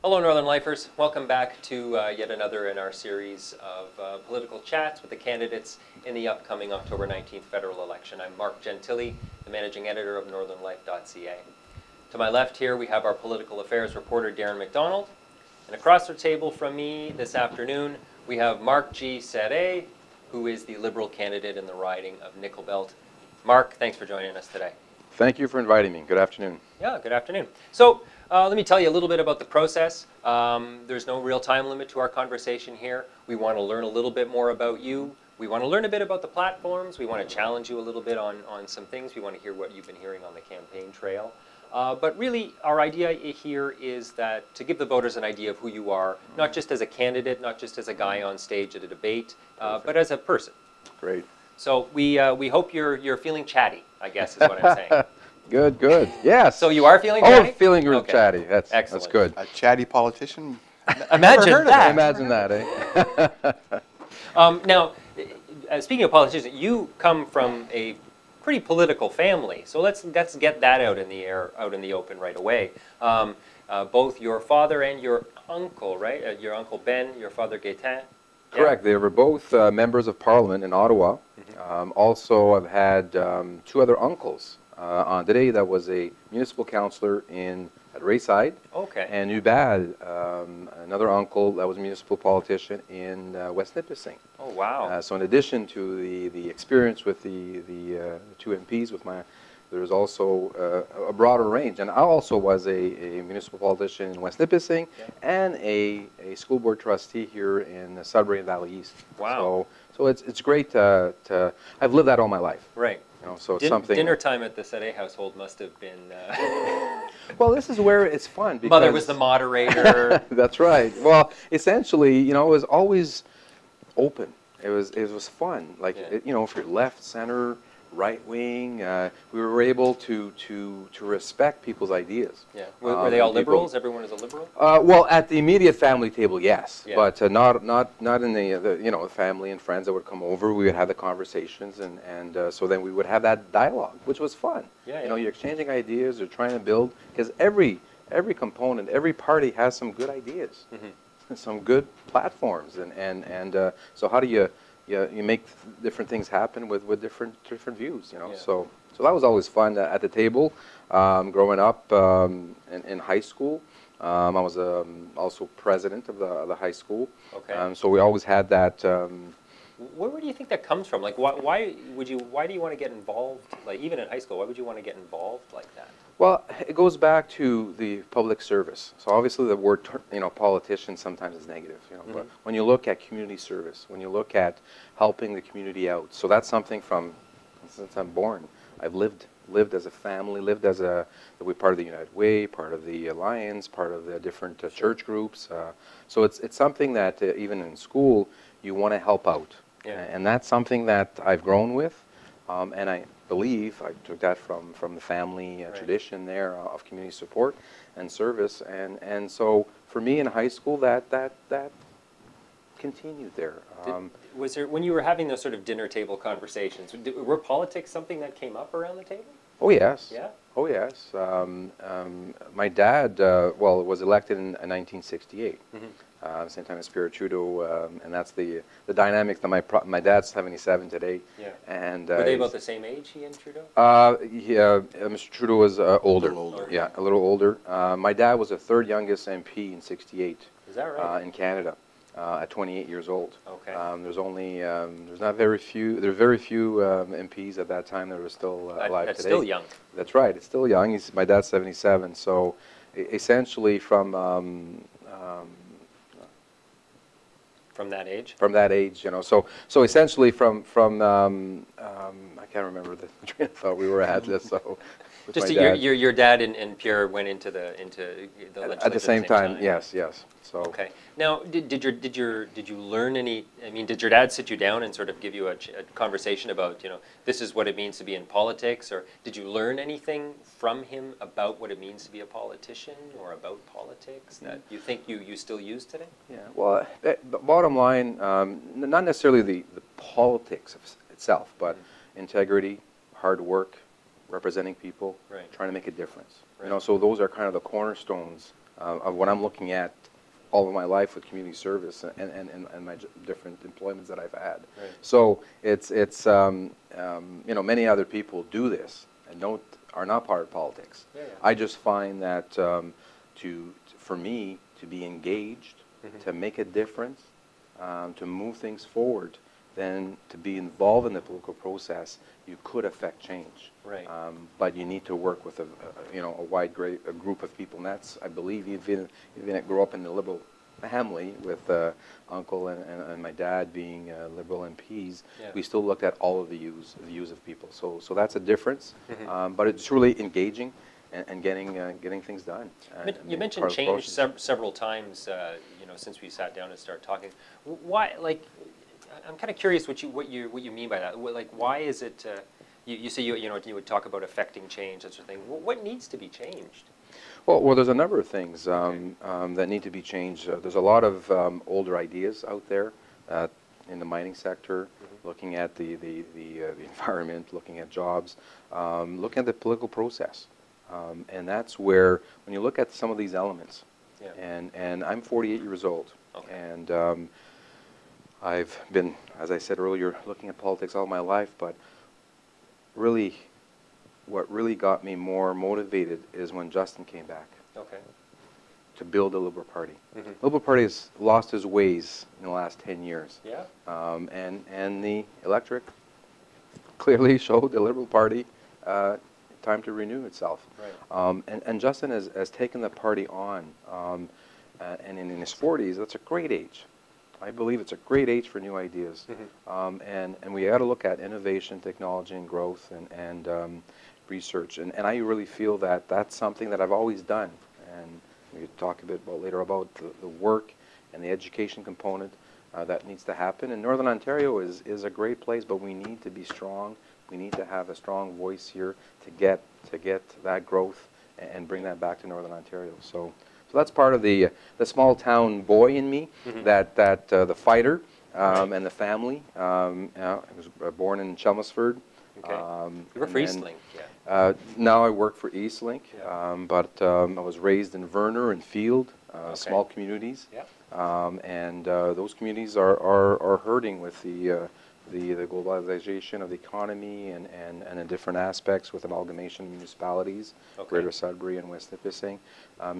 Hello, Northern Lifers. Welcome back to yet another in our series of political chats with the candidates in the upcoming October 19th federal election. I'm Marc Gentili, the managing editor of NorthernLife.ca. To my left here, we have our political affairs reporter, Darren McDonald. And across the table from me this afternoon, we have Marc G. Serré, who is the Liberal candidate in the riding of Nickel Belt. Marc, thanks for joining us today. Thank you for inviting me. Good afternoon. Yeah, good afternoon. So let me tell you a little bit about the process. There's no real time limit to our conversation here. We want to learn a little bit more about you. We want to learn a bit about the platforms. We want to challenge you a little bit on some things. We want to hear what you've been hearing on the campaign trail. But really, our idea here is that to give the voters an idea of who you are, not just as a candidate, not just as a guy on stage at a debate, but as a person. Great. So we hope you're feeling chatty, I guess is what I'm saying. Good, good. Yes. So you are feeling chatty? Oh, feeling okay. chatty. That's good. A chatty politician? Imagine that. Imagine that, eh? Now, speaking of politicians, you come from a pretty political family, so let's get that out in the air, out in the open right away. Both your father and your uncle, right? Your uncle Ben, your father Gaetan. Correct. Yeah. They were both members of Parliament in Ottawa. Also, I've had two other uncles on today. That was a municipal councillor at Rayside. Okay. And Ubad, another uncle that was a municipal politician in West Nipissing. Oh, wow. So in addition to the experience with the two MPs with there's also a broader range. And I also was a municipal politician in West Nipissing and a school board trustee here in Sudbury and Valley East. Wow. So it's great to I've lived that all my life. Right. You know, so it's something. Dinner time at the Serré household must have been. Well, this is where it's fun. Because Mother was the moderator. That's right. Well, essentially, you know, it was always open. It was fun. Like you know, if you're left, center, right wing, we were able to respect people's ideas. Yeah. Were they all liberals? Everyone is a liberal? Well, at the immediate family table, yes. Yeah. But not in the you know, family and friends that would come over. We would have the conversations, and so then we would have that dialogue, which was fun. Yeah, you know, you're exchanging ideas, you're trying to build, because every component, every party has some good ideas, some good platforms, and so how do you make different things happen with different views, you know. Yeah. So that was always fun at the table. Growing up in high school, I was also president of the high school. Okay. So we always had that. Where do you think that comes from? Like, why do you want to get involved? Like, even in high school, why would you want to get involved like that? Well, it goes back to the public service. So obviously the word, you know, politician sometimes is negative, you know, but when you look at community service, when you look at helping the community out, so that's something since I'm born, I've lived as a family, lived as we're part of the United Way, part of the Alliance, part of the different church groups. So it's something that even in school, you want to help out. Yeah. And that's something that I've grown with, and I believe I took that from the family tradition there of community support and service, and so for me in high school that continued there. Was there, when you were having those sort of dinner table conversations, were politics something that came up around the table? Oh yes. Yeah. Oh yes. My dad was elected in 1968. Same time as Trudeau, and that's the dynamics that my dad's 77 today. Yeah. And were they about the same age, he and Trudeau? Yeah, Mr. Trudeau was older. A little older. Yeah, a little older. My dad was the third youngest MP in '68. Is that right? In Canada, at 28 years old. Okay. There's very few MPs at that time that were still alive that's today. Still young. That's right. It's still young. My dad's 77. So essentially from that age? From that age, you know. So essentially from I can't remember the train of thought we were at this. So just your dad and Pierre went into the legislature at the same time. Yes. So okay. Now, did you learn any? I mean, did your dad sit you down and sort of give you a conversation about, you know, this is what it means to be in politics, or did you learn anything from him about what it means to be a politician or about politics that you think you still use today? Yeah. Well, the bottom line, not necessarily the politics itself, but integrity, hard work, representing people, trying to make a difference. You know, so those are kind of the cornerstones of what I'm looking at all of my life with community service and my different employments that I've had. Right. So it's you know, many other people do this and are not part of politics. Yeah, yeah. I just find that for me to be engaged, to make a difference, to move things forward, then to be involved in the political process, you could affect change. Right. But you need to work with you know, a group of people, and that's, I believe, even I grew up in the Liberal family with uncle and my dad being Liberal MPs, Yeah. we still looked at all of the views of people. So that's a difference, but it's really engaging and getting things done. You mentioned change several times, you know, since we sat down and started talking. Why, like, I'm kind of curious what you mean by that. Like, why is it? You say you know, you would talk about affecting change, that sort of thing. What needs to be changed? Well, there's a number of things that need to be changed. There's a lot of older ideas out there in the mining sector, looking at the environment, looking at jobs, looking at the political process. And that's where, when you look at some of these elements, yeah. and I'm 48 years old, okay. And I've been, as I said earlier, looking at politics all my life, but really, what really got me more motivated is when Justin came back. Okay. To build a Liberal Party. The Liberal Party has lost its ways in the last 10 years. Yeah. And the electorate clearly showed the Liberal Party time to renew itself. Right. And Justin has taken the party on, and in his 40s, that's a great age. I believe it's a great age for new ideas. And we got to look at innovation, technology, and growth, and research. And I really feel that that's something that I've always done. And we could talk a bit later about the work and the education component that needs to happen. And Northern Ontario is a great place, but we need to be strong. We need to have a strong voice here to get that growth and bring that back to Northern Ontario. So that's part of the small town boy in me, that the fighter and the family. I was born in Chelmsford. Okay. You work for Eastlink, yeah. Now I work for Eastlink, but I was raised in Verner and Field, small communities. Yeah. And those communities are hurting with the globalization of the economy and the different aspects with amalgamation of municipalities, Greater Sudbury and West Nipissing.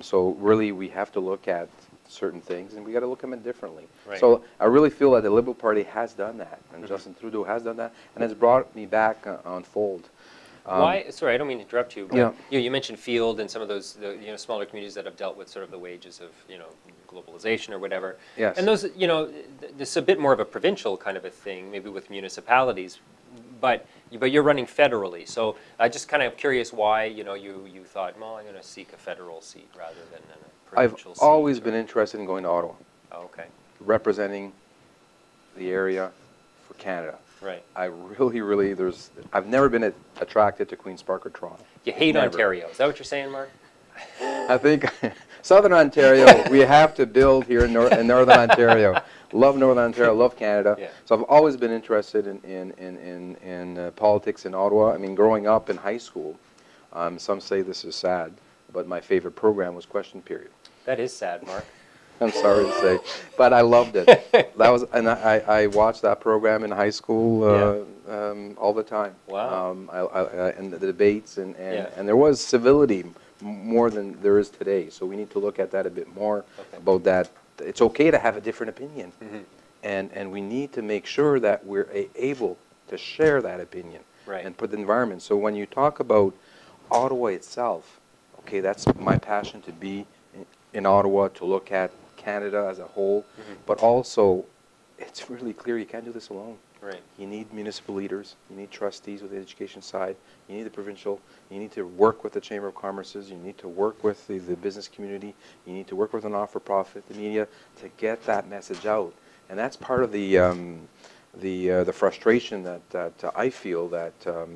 So really we have to look at certain things, and we got to look at them differently. Right. So I really feel that the Liberal Party has done that, and Justin Trudeau has done that, and has brought me back on fold. Why? Sorry, I don't mean to interrupt you. But you mentioned Field and some of those smaller communities that have dealt with sort of the wages of globalization or whatever. Yes. And those this is a bit more of a provincial kind of a thing, maybe with municipalities, but you're running federally. So I just kind of curious why you thought, well, I'm going to seek a federal seat rather than a provincial seat. I've always been interested in going to Ottawa. Oh, okay. Representing the area for Canada. Right. I really, I've never been attracted to Queen's Park or Toronto. You hate Ontario. Is that what you're saying, Mark? I think Southern Ontario, we have to build here in Northern Ontario. Love Northern Ontario, love Canada. Yeah. So I've always been interested in politics in Ottawa. I mean, growing up in high school, some say this is sad, but my favorite program was Question Period. That is sad, Mark. I'm sorry to say, but I loved it. And I watched that program in high school all the time. Wow. And the debates and there was civility more than there is today. So we need to look at that a bit more about that. It's okay to have a different opinion, and we need to make sure that we're able to share that opinion and put the environment. So when you talk about Ottawa itself, okay, that's my passion to be in Ottawa, to look at Canada as a whole, but also it's really clear you can't do this alone. Right. You need municipal leaders, you need trustees with the education side, you need the provincial, you need to work with the Chamber of Commerce's, you need to work with the business community, you need to work with the not-for-profit, the media, to get that message out. And that's part of the frustration that I feel that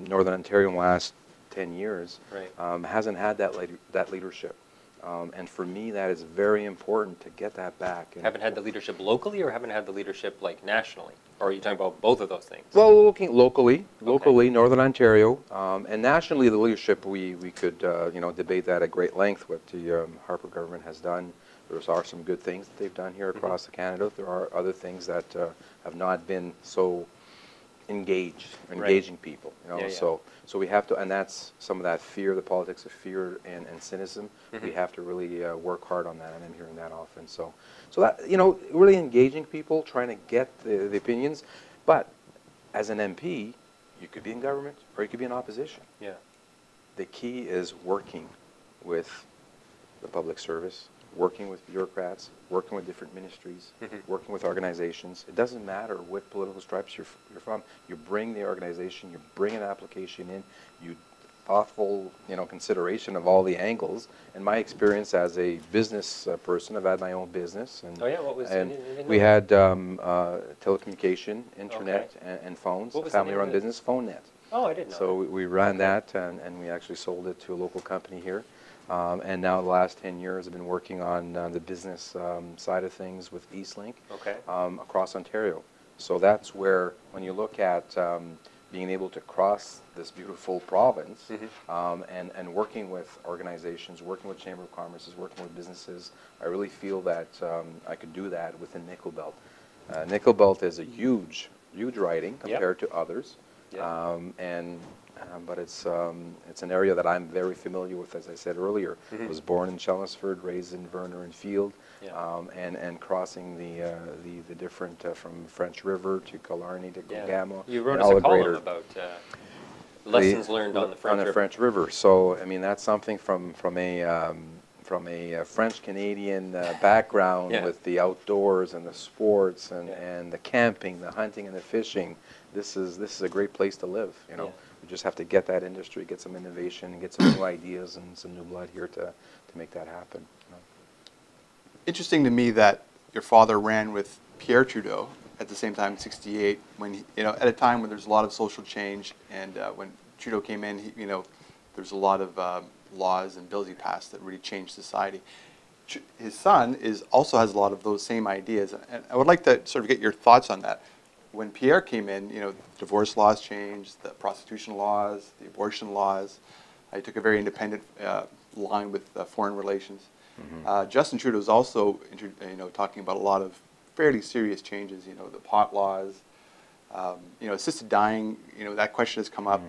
Northern Ontario in the last 10 years hasn't had that leadership. And for me, that is very important to get that back. And Haven't had the leadership locally, or haven't had the leadership like nationally? Or are you talking about both of those things? well, looking locally, Okay. Northern Ontario, and nationally, the leadership, we could debate that at great length. What the Harper government has done, there are some good things that they've done here across Canada. There are other things that have not been so engaging people. So we have to, and that's some of that fear, the politics of fear and cynicism. We have to really work hard on that, and I'm hearing that often. So that, really engaging people, trying to get the opinions. But as an MP, you could be in government or you could be in opposition. Yeah. The key is working with the public service, working with bureaucrats, working with different ministries, working with organizations. It doesn't matter what political stripes you're from. You bring the organization, you bring an application in, you thoughtful, consideration of all the angles. In my experience as a business person, I've had my own business, and Oh yeah, what was? and I didn't we know. had telecommunication, internet, and phones. What was the name Family-run of it? business, PhoneNet. Oh, I didn't know. So we ran Okay. that, and we actually sold it to a local company here. And now the last 10 years, I've been working on the business side of things with Eastlink Okay. across Ontario. So that's where, when you look at being able to cross this beautiful province and working with organizations, working with Chamber of Commerce, working with businesses, I really feel that I could do that within Nickel Belt. Nickel Belt is a huge riding compared to others. But it's an area that I'm very familiar with, as I said earlier. I was born in Chelmsford, raised in Verner and Field, and crossing the different from French River to Killarney to Gogama. You wrote and us all a the column greater about lessons learned on the French River. French River. So I mean, that's something from a French-Canadian background with the outdoors and the sports and the camping, the hunting and the fishing. This is a great place to live. We just have to get that industry, get some innovation, and get some new ideas and some new blood here to make that happen. Interesting to me that your father ran with Pierre Trudeau at the same time in '68, when at a time when there's a lot of social change, and when Trudeau came in, there's a lot of laws and bills he passed that really changed society. His son also has a lot of those same ideas, and I would like to sort of get your thoughts on that. When Pierre came in, divorce laws changed, the prostitution laws, the abortion laws. I took a very independent line with foreign relations. Justin Trudeau is also, talking about a lot of fairly serious changes. The pot laws, assisted dying. That question has come up.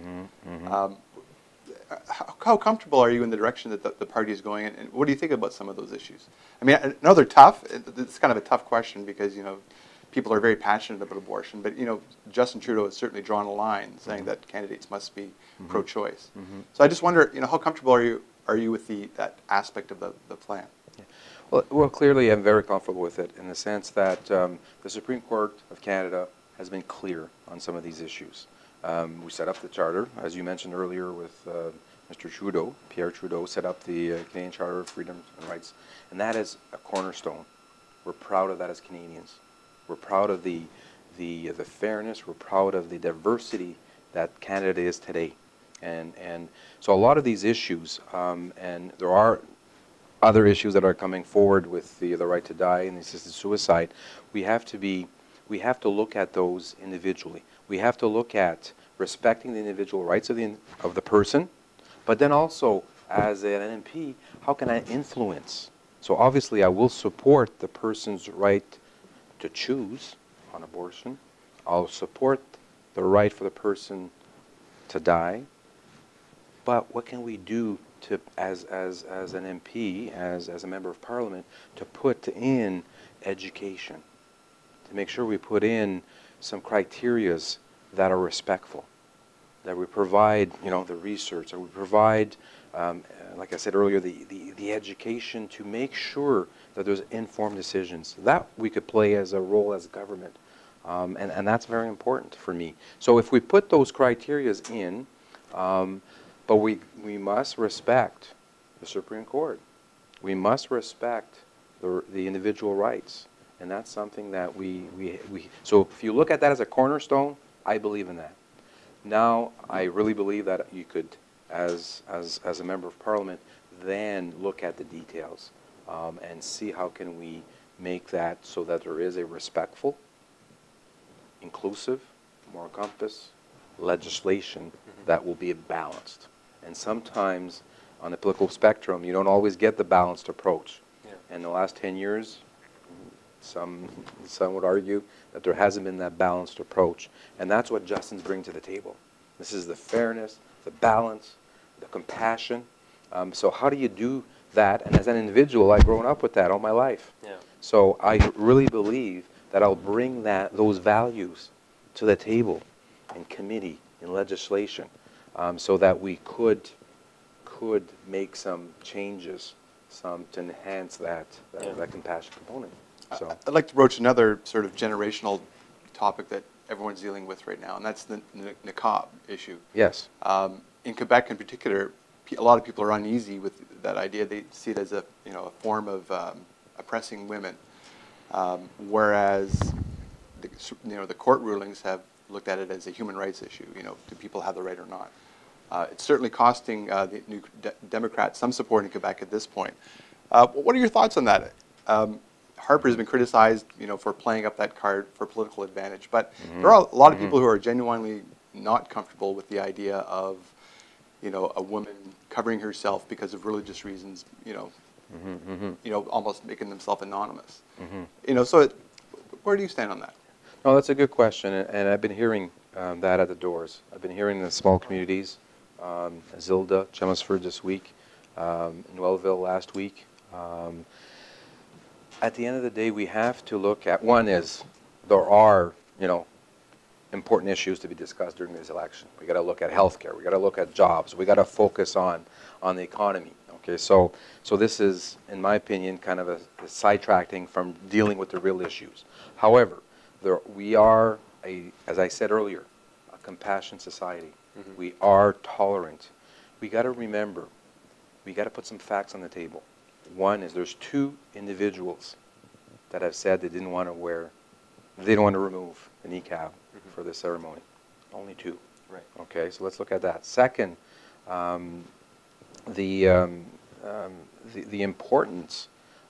How comfortable are you in the direction that the party is going, and what do you think about some of those issues? I mean, I know they're tough. It's kind of a tough question because people are very passionate about abortion, but Justin Trudeau has certainly drawn a line saying that candidates must be pro-choice. So I just wonder, how comfortable are you with that aspect of the plan? Yeah. Well, clearly I'm very comfortable with it in the sense that the Supreme Court of Canada has been clear on some of these issues. We set up the charter, as you mentioned earlier, with Mr. Trudeau. Pierre Trudeau set up the Canadian Charter of Freedoms and Rights, and that is a cornerstone. We're proud of that as Canadians. We're proud of the fairness. We're proud of the diversity that Canada is today, and so a lot of these issues, and there are other issues that are coming forward with the right to die and assisted suicide. We have to look at those individually. We have to look at respecting the individual rights of the person, but then also as an MP, how can I influence? So obviously, I will support the person's right to choose on abortion. I'll support the right for the person to die. But what can we do to, as an MP, as a member of Parliament, to put in education, to make sure we put in some criterias that are respectful, that we provide, the research, that we provide, like I said earlier, the education to make sure that there's informed decisions. That we could play as a role as government, and that's very important for me. So if we put those criterias in, but we must respect the Supreme Court. We must respect the individual rights, and that's something that so if you look at that as a cornerstone, I believe in that. Now, I really believe that you could, as a member of Parliament, then look at the details and see how can we make that so that there is a respectful, inclusive, moral compass legislation that will be balanced. And sometimes on the political spectrum, you don't always get the balanced approach. Yeah. In the last 10 years, some would argue that there hasn't been that balanced approach. And that's what Justin's bringing to the table. This is the fairness, the balance, the compassion. So how do you do that? And as an individual, I've grown up with that all my life. Yeah. So I really believe that I'll bring those values to the table in committee, in legislation, so that we could make some changes, to enhance that compassion component. So I'd like to broach another sort of generational topic that everyone's dealing with right now, and that's the niqab issue. Yes. In Quebec in particular, a lot of people are uneasy with that idea. They see it as a form of oppressing women, whereas the court rulings have looked at it as a human rights issue. Do people have the right or not? It's certainly costing the New Democrats some support in Quebec at this point. What are your thoughts on that? Harper has been criticized, for playing up that card for political advantage, but there are a lot of people who are genuinely not comfortable with the idea of, a woman covering herself because of religious reasons, almost making themselves anonymous. So where do you stand on that? No, that's a good question, and I've been hearing that at the doors. I've been hearing in the small communities, Zilda, Chelmsford this week, Noelville last week. At the end of the day, we have to look at, one is, there are, important issues to be discussed during this election. We got to look at healthcare. We got to look at jobs. We got to focus on the economy. Okay, so this is, in my opinion, kind of a sidetracking from dealing with the real issues. However, we are, as I said earlier, a compassionate society. We are tolerant. We got to remember, we got to put some facts on the table. One is there's 2 individuals that have said they didn't want to remove the niqab for this ceremony. Only 2. Right. Okay, so let's look at that. Second, the importance.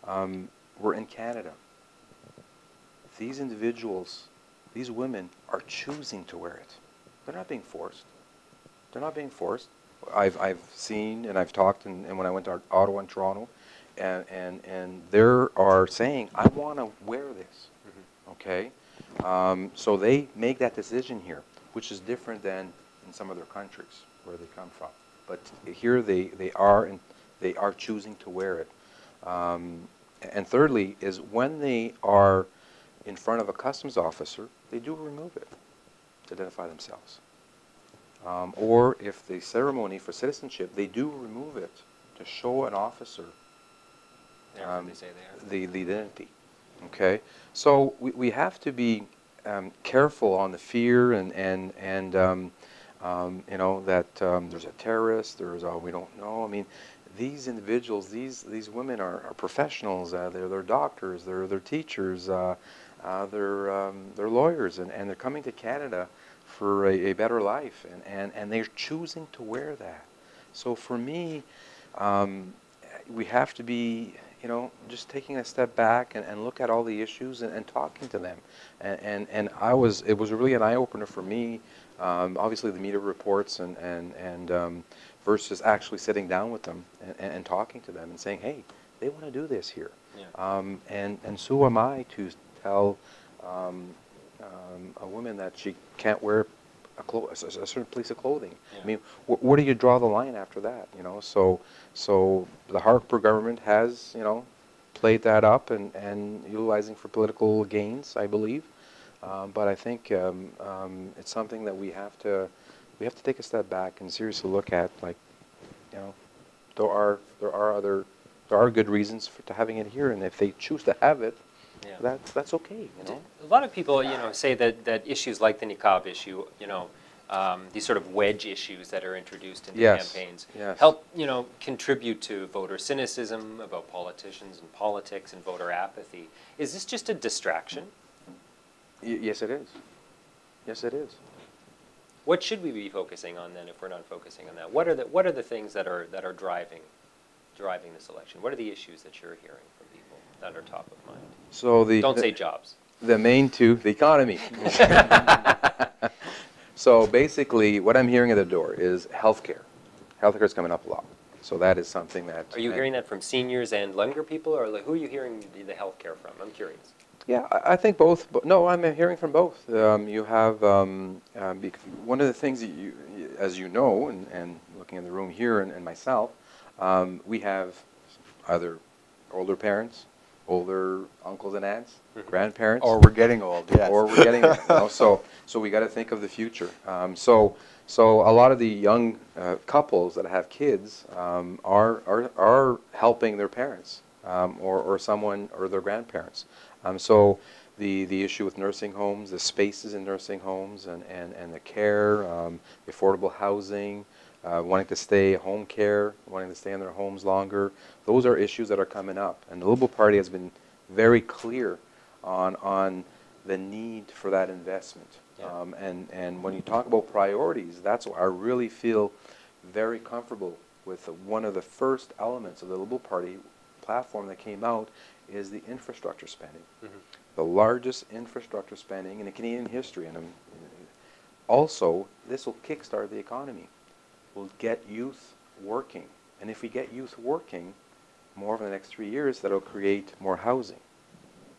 We're in Canada. These individuals, these women, are choosing to wear it. They're not being forced. They're not being forced. I've seen and I've talked, and when I went to Ottawa and Toronto, and they are saying, I want to wear this. Okay, so they make that decision here, which is different than in some other countries where they come from. But here they are choosing to wear it. And thirdly is when they are in front of a customs officer, they do remove it to identify themselves. Or if the ceremony for citizenship, they do remove it to show an officer they say they are. The identity. Okay, so we have to be careful on the fear and that there's a terrorist. There's we don't know. I mean, these individuals, these women are professionals. They're doctors. They're teachers. They're lawyers, and they're coming to Canada for a better life, and they're choosing to wear that. So for me, we have to be, just taking a step back and look at all the issues and talking to them. And it was really an eye-opener for me, obviously the media reports and versus actually sitting down with them and talking to them and saying, hey, they want to do this here. Yeah. And so am I to tell a woman that she can't wear a certain piece of clothing. Yeah. I mean, where do you draw the line after that? So the Harper government has, played that up and utilizing for political gains, I believe. But I think it's something that we have to take a step back and seriously look at. Like, there are good reasons to having it here, and if they choose to have it, yeah, that's okay. A lot of people, say that issues like the niqab issue, these sort of wedge issues that are introduced into campaigns, help, contribute to voter cynicism about politicians and politics and voter apathy. Is this just a distraction? Yes, it is. Yes, it is. What should we be focusing on then if we're not focusing on that? What are the things that are driving driving this election? What are the issues that you're hearing from people that are top of mind? So Don't say jobs. The main two, the economy. So basically, what I'm hearing at the door is healthcare. Healthcare is coming up a lot. So that is something that... Are you hearing that from seniors and younger people, or like, who are you hearing the healthcare from? I'm curious. Yeah, I think both. But no, I'm hearing from both. You have one of the things that you, as you know, and looking in the room here and myself, we have either older parents, older uncles and aunts, grandparents, Or we're getting old, yes. or we're getting there. So we got to think of the future. So a lot of the young couples that have kids are helping their parents or someone or their grandparents. So the issue with nursing homes, the spaces in nursing homes, and the care, affordable housing, wanting to stay home care, wanting to stay in their homes longer, those are issues that are coming up. And the Liberal Party has been very clear on the need for that investment. Yeah. And when you talk about priorities, that's why I really feel very comfortable with one of the first elements of the Liberal Party platform that came out is the infrastructure spending. The largest infrastructure spending in Canadian history. And also, this will kickstart the economy. We'll get youth working. And if we get youth working more over the next 3 years, that'll create more housing.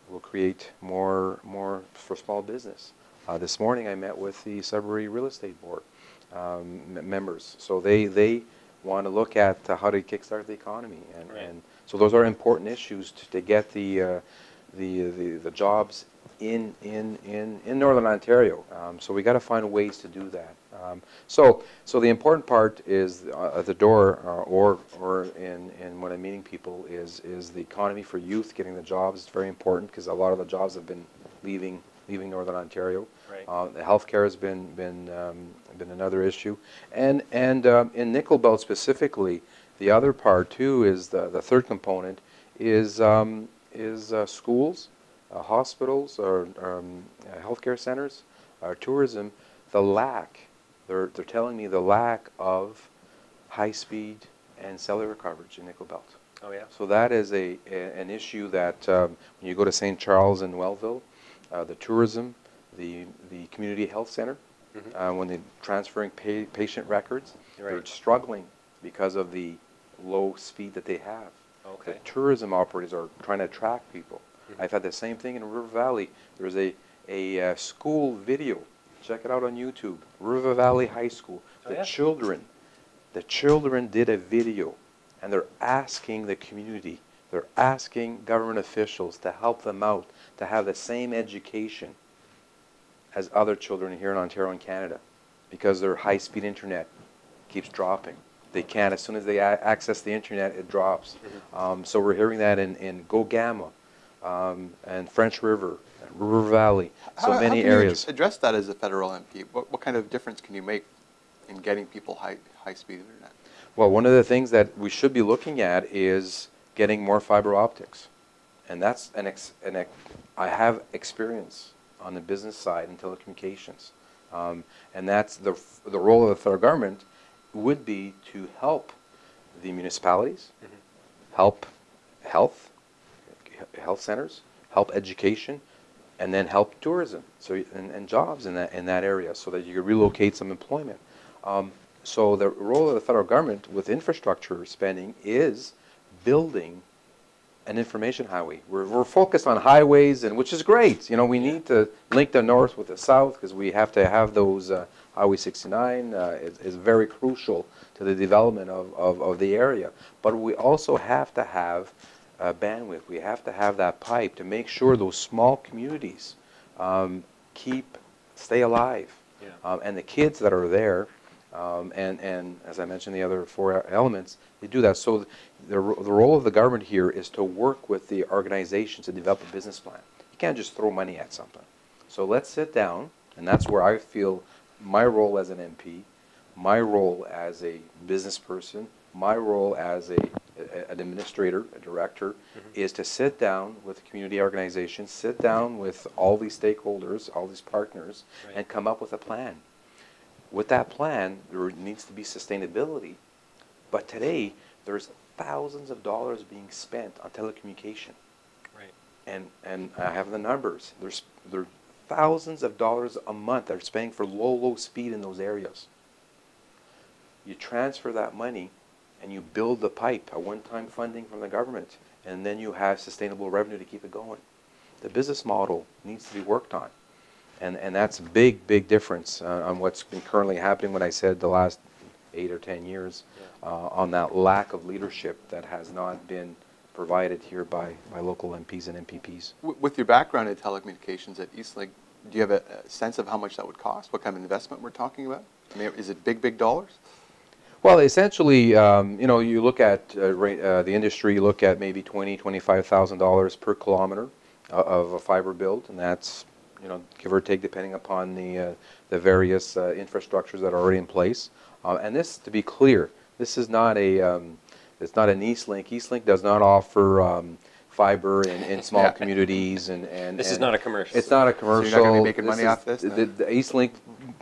We'll create more for small business. This morning I met with the Sudbury Real Estate Board members. So they want to look at how to kickstart the economy. And so those are important issues to get the jobs in Northern Ontario. So we got to find ways to do that. So the important part is at the door, or in what I'm meeting people is the economy for youth, getting the jobs. It's very important because a lot of the jobs have been leaving Northern Ontario. Right. The healthcare has been another issue, and in Nickel Belt specifically, the other part too is the third component is schools, hospitals, or healthcare centers, tourism. The lack, they're telling me the lack of high-speed and cellular coverage in Nickel Belt. Oh yeah. So that is an issue that when you go to St. Charles and Wellville, the tourism, the community health center, when they're transferring patient records, they're struggling because of the low speed that they have. Okay. The tourism operators are trying to attract people. I've had the same thing in River Valley. There was a school video. Check it out on YouTube. River Valley High School. The children did a video, and they're asking the community, they're asking government officials to help them out, to have the same education as other children here in Ontario and Canada, because their high-speed internet keeps dropping. They can't, as soon as they access the internet, it drops. So we're hearing that in Go Gamma, and French River, and River Valley, so many areas. How can you address that as a federal MP? What kind of difference can you make in getting people high-speed internet? Well, one of the things that we should be looking at is getting more fiber optics. And that's I have experience on the business side in telecommunications. And that's the role of the federal government would be to help the municipalities, help health centers, help education, and then help tourism, so and jobs in that area, so that you could relocate some employment. So the role of the federal government with infrastructure spending is building an information highway. We're focused on highways, and which is great. You know, we need to link the north with the south because we have to have those. Highway 69 is very crucial to the development of the area. But we also have to have bandwidth. We have to have that pipe to make sure those small communities stay alive. Yeah. And the kids that are there, and as I mentioned, the other four elements, they do that. So the role of the government here is to work with the organizations to develop a business plan. You can't just throw money at something. So let's sit down, and that's where I feel my role as an MP, my role as a business person, my role as an administrator, a director, is to sit down with the community organizations, sit down with all these stakeholders, all these partners, and come up with a plan. With that plan, there needs to be sustainability. But today, there's thousands of dollars being spent on telecommunication. Right. And I have the numbers. There are thousands of dollars a month that are spending for low speed in those areas. You transfer that money and you build the pipe, a one-time funding from the government, and then you have sustainable revenue to keep it going. The business model needs to be worked on. And that's a big difference on what's been currently happening, when I said the last 8 or 10 years, on that lack of leadership that has not been provided here by local MPs and MPPs. With your background in telecommunications at Eastlink, do you have a sense of how much that would cost? What kind of investment we're talking about? I mean, is it big dollars? Well, essentially, you know, you look at the industry, you look at maybe $20,000–$25,000 per kilometer of a fiber build, and that's, you know, give or take, depending upon the various infrastructures that are already in place. And this, to be clear, this is not a it's not an Eastlink. Eastlink does not offer fiber in small communities, and This is not a commercial. It's not a commercial. So you're not going to be making money off this? The Eastlink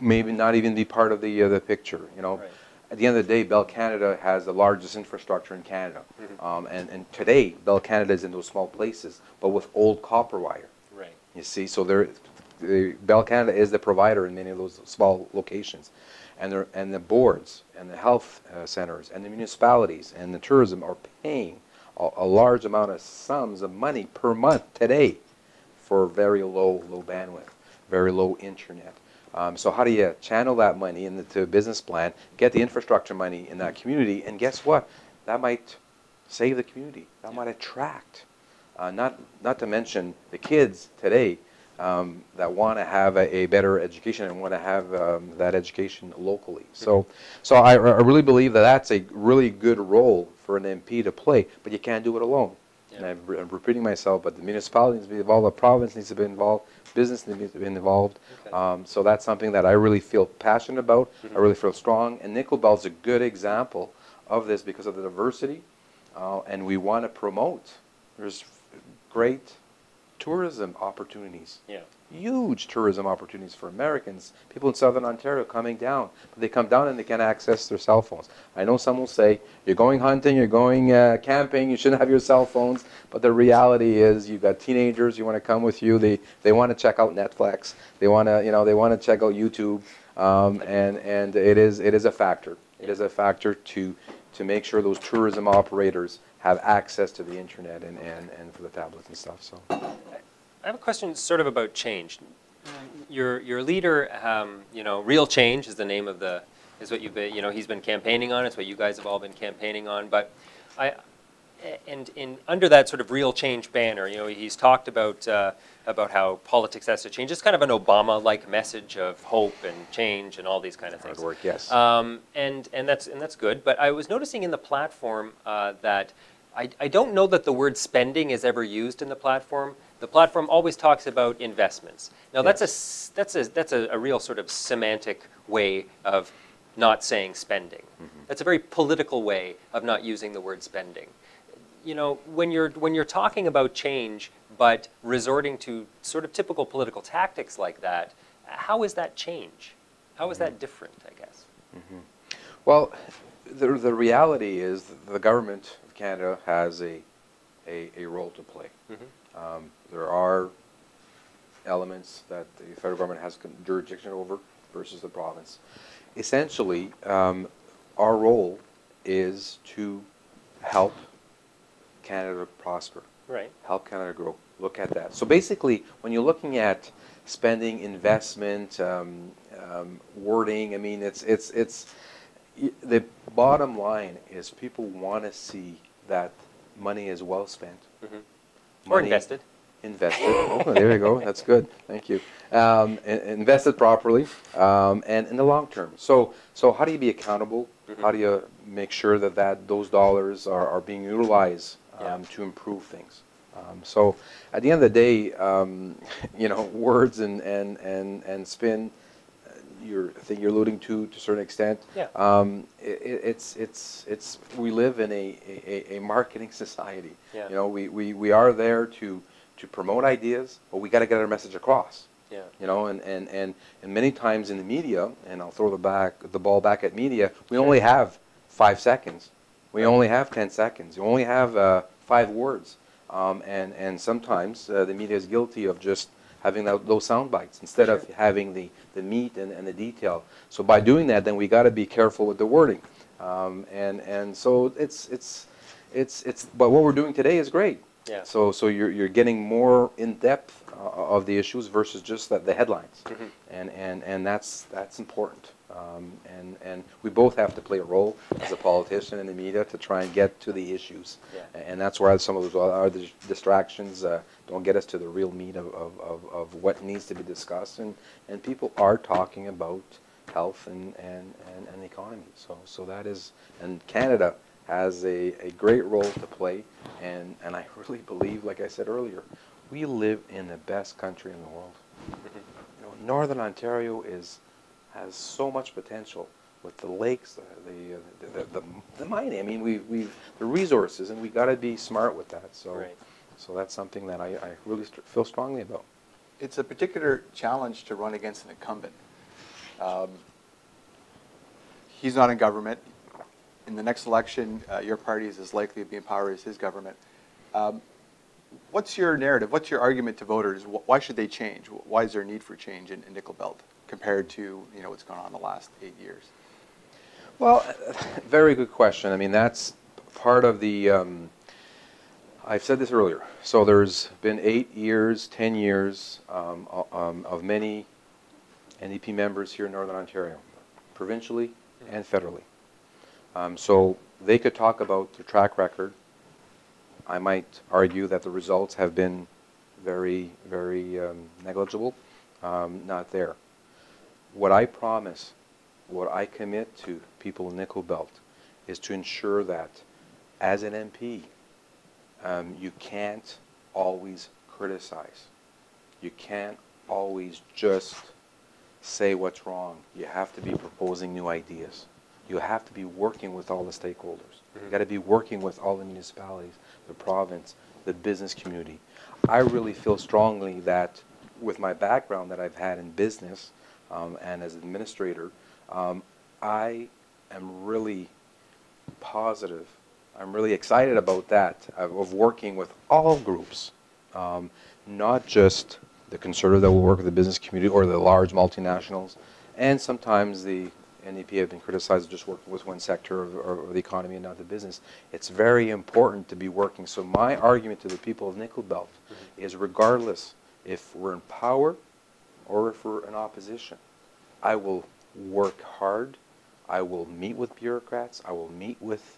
maybe not even be part of the picture. You know, Right. At the end of the day, Bell Canada has the largest infrastructure in Canada, and today Bell Canada is in those small places, but with old copper wire. Right. You see, so Bell Canada is the provider in many of those small locations, and the boards and the health centers and the municipalities and the tourism are paying a large amount of sums of money per month today for very low bandwidth, very low internet. So how do you channel that money into a business plan, get the infrastructure money in that community, and guess what? That might save the community. That might attract, not to mention the kids today that want to have a better education and want to have that education locally. So I really believe that that's a really good role for an MP to play, but you can't do it alone. And I'm repeating myself, but the municipality needs to be involved, the province needs to be involved, business needs to be involved. Okay. So that's something that I really feel passionate about. I really feel strong. And Nickel Bell's a good example of this because of the diversity, and we want to promote. There's great tourism opportunities. Yeah. Huge tourism opportunities for Americans. People in Southern Ontario coming down, but they come down and they can't access their cell phones. I know some will say, you're going hunting, you're going camping, you shouldn't have your cell phones, but the reality is you've got teenagers, you want to come with you, they want to check out Netflix, they want to, you know, they want to check out YouTube, and it is a factor. It is a factor to make sure those tourism operators have access to the internet and for the tablets and stuff. So I have a question sort of about change. Your leader, you know, real change is the name of is what you've been, you know, he's been campaigning on. It's what you guys have all been campaigning on. But under that sort of real change banner, you know, he's talked about how politics has to change. It's kind of an Obama-like message of hope and change and all these kind of things. Hard work, yes. And that's good. But I was noticing in the platform that I don't know that the word spending is ever used in the platform. The platform always talks about investments. Now, yes. that's a real sort of semantic way of not saying spending. That's a very political way of not using the word spending. You know, when you're talking about change, but resorting to sort of typical political tactics like that, how is that change? How is that different, I guess? Well, the reality is the government of Canada has a role to play. There are elements that the federal government has jurisdiction over versus the province. Essentially, our role is to help Canada prosper. Right. Help Canada grow. Look at that. So basically, when you're looking at spending, investment, wording, I mean, it's the bottom line is people want to see that money is well spent. Or invested. Invested. Oh, there you go. That's good. Thank you. Invested properly and in the long term. So how do you be accountable? How do you make sure that those dollars are being utilized to improve things? So at the end of the day, you know, words and spin. I think you're alluding to a certain extent. Yeah. We live in a marketing society. Yeah. You know, we are there to promote ideas, but we got to get our message across. Yeah. You know, and many times in the media, and I'll throw the ball back at media, we only have 5 seconds We only have 10 seconds. You only have 5 words. And sometimes the media is guilty of just having those sound bites instead of having the meat and the detail. So by doing that, then we got to be careful with the wording. And so but what we're doing today is great. Yeah. So you're getting more in depth of the issues versus just the headlines, and that's important. And we both have to play a role as a politician and the media to try and get to the issues. Yeah. And that's where some of those other distractions don't get us to the real meat of what needs to be discussed. And people are talking about health and the economy. So that is, and Canada has a great role to play, and I really believe, like I said earlier, we live in the best country in the world. You know, Northern Ontario has so much potential with the lakes, the mining. I mean, we've the resources, and we got to be smart with that. So, so that's something that I really feel strongly about. It's a particular challenge to run against an incumbent. He's not in government. In the next election, your party is as likely to be in power as his government. What's your narrative? What's your argument to voters? Why should they change? Why is there a need for change in Nickel Belt compared to what's gone on the last 8 years? Well, very good question. I mean, that's part of the. I've said this earlier. So there's been 8 years, 10 years of many NDP members here in Northern Ontario, provincially and federally. So they could talk about their track record. I might argue that the results have been very, very negligible, not there. What I promise, what I commit to people in Nickel Belt is to ensure that as an MP, you can't always criticize. You can't always just say what's wrong. You have to be proposing new ideas. You have to be working with all the stakeholders. You've got to be working with all the municipalities, the province, the business community. I really feel strongly that with my background that I've had in business and as an administrator, I am really positive. I'm really excited about that, of working with all groups, not just the conservative that will work with the business community or the large multinationals, and sometimes the NDP have been criticized just working with one sector of the economy and not the business. It's very important to be working. So my argument to the people of Nickel Belt is, regardless if we're in power or if we're in opposition, I will work hard. I will meet with bureaucrats. I will meet with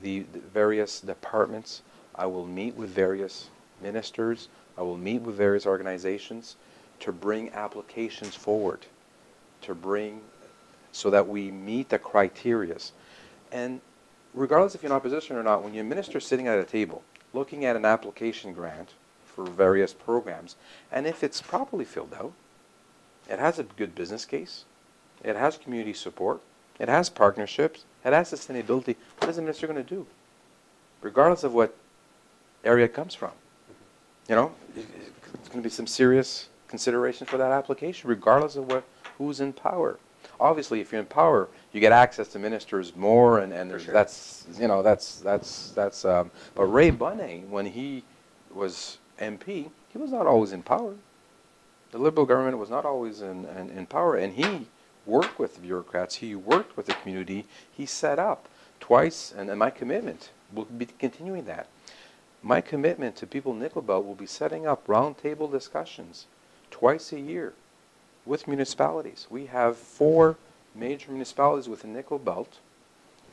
the various departments. I will meet with various ministers. I will meet with various organizations to bring applications forward, to bring so that we meet the criterias. And regardless if you're in opposition or not, when you're a minister sitting at a table, looking at an application grant for various programs, and if it's properly filled out, it has a good business case, it has community support, it has partnerships, it has sustainability, what is the minister going to do? Regardless of what area it comes from. You know, it's going to be some serious consideration for that application, regardless of who's in power. Obviously, if you're in power, you get access to ministers more, and there's, that's. But Ray Bunny, when he was MP, he was not always in power. The Liberal government was not always in power, and he worked with the bureaucrats. He worked with the community. He set up twice, and my commitment will be continuing that. My commitment to people in Nickel Belt will be setting up roundtable discussions twice a year with municipalities. We have 4 major municipalities within Nickel Belt.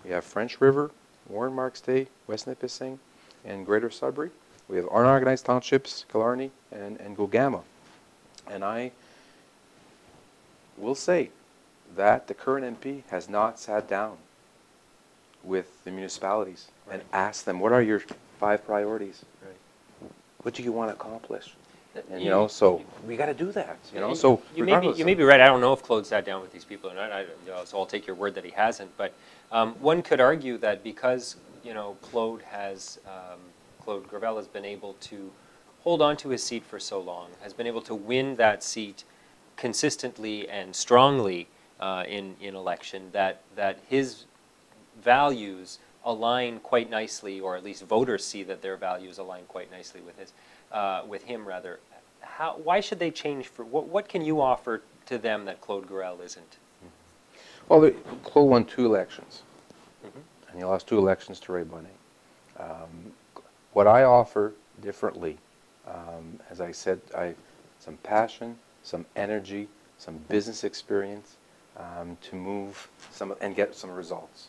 We have French River, Warren Marks Day, West Nipissing, and Greater Sudbury. We have unorganized townships, Killarney and Gogama. And I will say that the current MP has not sat down with the municipalities and asked them, what are your 5 priorities? What do you want to accomplish? And so we got to do that. So you may be right. I don't know if Claude sat down with these people or not. So I'll take your word that he hasn't. But one could argue that because Claude Gravel has been able to hold on to his seat for so long, has been able to win that seat consistently and strongly in election, that his values align quite nicely, or at least voters see that their values align quite nicely with his, with him rather. Why should they change? What can you offer to them that Claude Gorel isn't? Well, Claude won 2 elections, Mm-hmm. and he lost 2 elections to Ray Bonnet. What I offer differently, as I said, some passion, some energy, some business experience to move and get some results.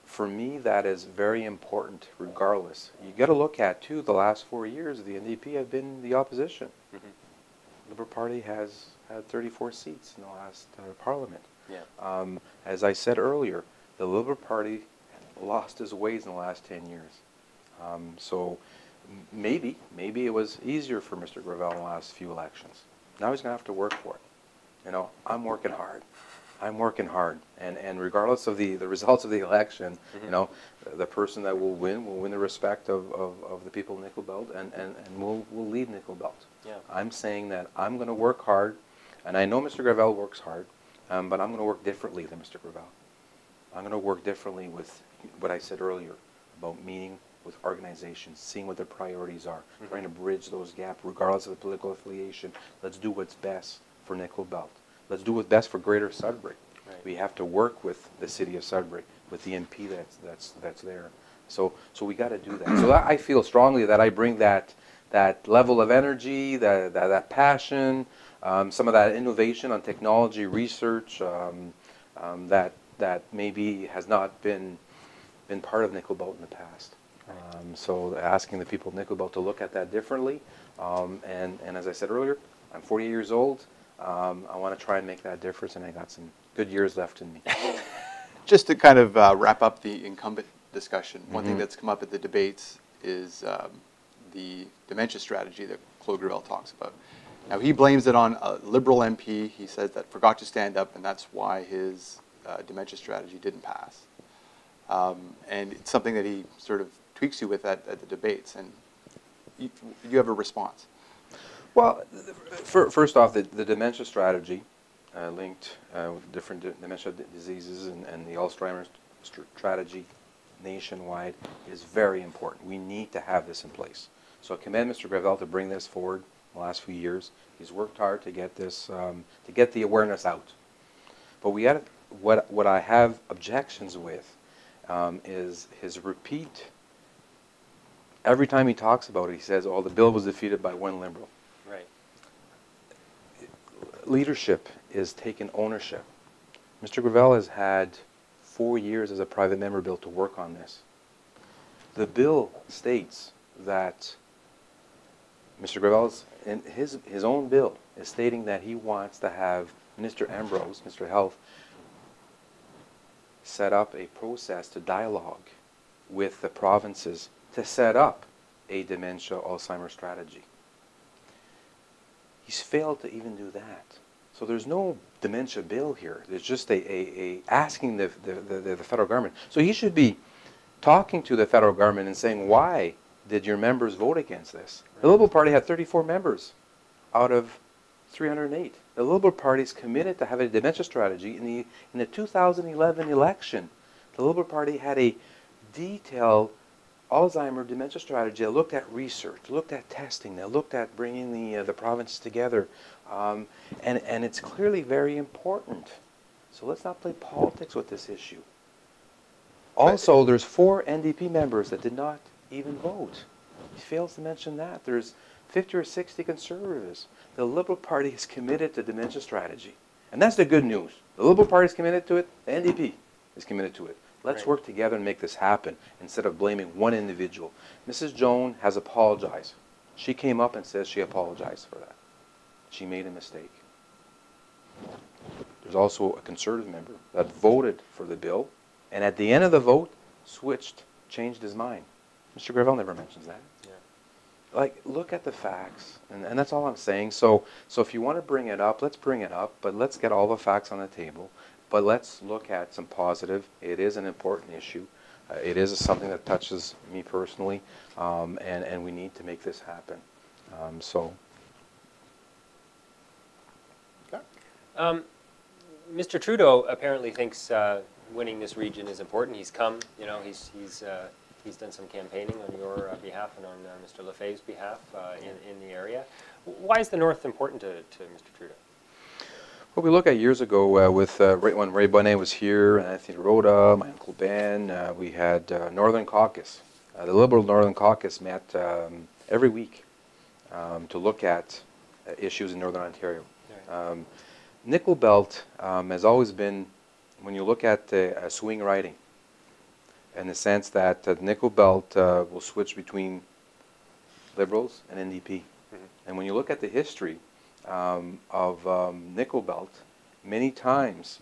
For me, that is very important regardless. You got to look at, too, the last 4 years, the NDP have been the opposition. Mm-hmm. The Liberal Party has had 34 seats in the last Parliament. Yeah. As I said earlier, the Liberal Party lost its ways in the last 10 years. So maybe it was easier for Mr. Gravel in the last few elections. Now he's going to have to work for it. You know, I'm working hard. And regardless of the results of the election, Mm-hmm. you know, the person that will win the respect of the people of Nickel Belt and will lead Nickel Belt. Yeah. I'm saying that I'm going to work hard, and I know Mr. Gravel works hard, but I'm going to work differently than Mr. Gravel. I'm going to work differently with what I said earlier about meeting with organizations, seeing what their priorities are, Mm-hmm. trying to bridge those gaps regardless of the political affiliation. Let's do what's best for Nickel Belt. Let's do what's best for Greater Sudbury. Right. We have to work with the city of Sudbury, with the MP that's there. So we got to do that. So I feel strongly that I bring that level of energy, that passion, some of that innovation on technology research that maybe has not been part of Nickel Belt in the past. So asking the people of Nickel Belt to look at that differently, and as I said earlier, I'm 48 years old. I want to try and make that difference, and I got some good years left in me. Just to kind of wrap up the incumbent discussion, one Mm-hmm. thing that's come up at the debates is the dementia strategy that Claude Gravel talks about. Now, he blames it on a Liberal MP. He says that forgot to stand up, and that's why his dementia strategy didn't pass. And it's something that he sort of tweaks you with at the debates. And you have a response. Well, first off, the dementia strategy linked with different dementia diseases and the Alzheimer's strategy nationwide is very important. We need to have this in place. So I commend Mr. Gravel to bring this forward in the last few years. He's worked hard to get this, to get the awareness out. But we got what I have objections with is his repeat. Every time he talks about it, he says, "Oh, the bill was defeated by one Liberal." Right. Leadership is taking ownership. Mr. Gravel has had 4 years as a private member bill to work on this. The bill states that Mr. Gravel's, in his own bill, is stating that he wants to have Mr. Ambrose, Mr. Health, set up a process to dialogue with the provinces to set up a dementia Alzheimer's strategy. He's failed to even do that. So there's no dementia bill here. There's just a asking the federal government. So he should be talking to the federal government and saying, why did your members vote against this? The Liberal Party had 34 members out of 308. The Liberal Party is committed to having a dementia strategy. In the 2011 election, the Liberal Party had a detailed Alzheimer's dementia strategy that looked at research, looked at testing, that looked at bringing the provinces together. And it's clearly very important. So let's not play politics with this issue. Also, there's 4 NDP members that did not even vote. He fails to mention that. There's 50 or 60 Conservatives. The Liberal Party is committed to dementia strategy. And that's the good news. The Liberal Party is committed to it. The NDP is committed to it. Let's Right. work together and make this happen instead of blaming one individual. Mrs. Jones has apologized. She came up and says she apologized for that. She made a mistake. There's also a Conservative member that voted for the bill, and at the end of the vote, changed his mind. Mr. Gravel never mentions that. Yeah. Like, look at the facts, and that's all I'm saying. So if you want to bring it up, let's bring it up, but let's get all the facts on the table. But let's look at some positive. It is an important issue. It is something that touches me personally, and we need to make this happen. Mr. Trudeau apparently thinks winning this region is important. He's come, you know, he's done some campaigning on your behalf and on Mr. Lefebvre's behalf in the area. Why is the North important to Mr. Trudeau? Well, we look at years ago with when Ray Bonnet was here, Anthony Rhoda, my Uncle Ben, we had Northern Caucus. The Liberal Northern Caucus met every week to look at issues in Northern Ontario. Right. Nickel Belt has always been, when you look at swing riding, in the sense that the Nickel Belt will switch between Liberals and NDP. Mm-hmm. And when you look at the history of Nickel Belt, many times,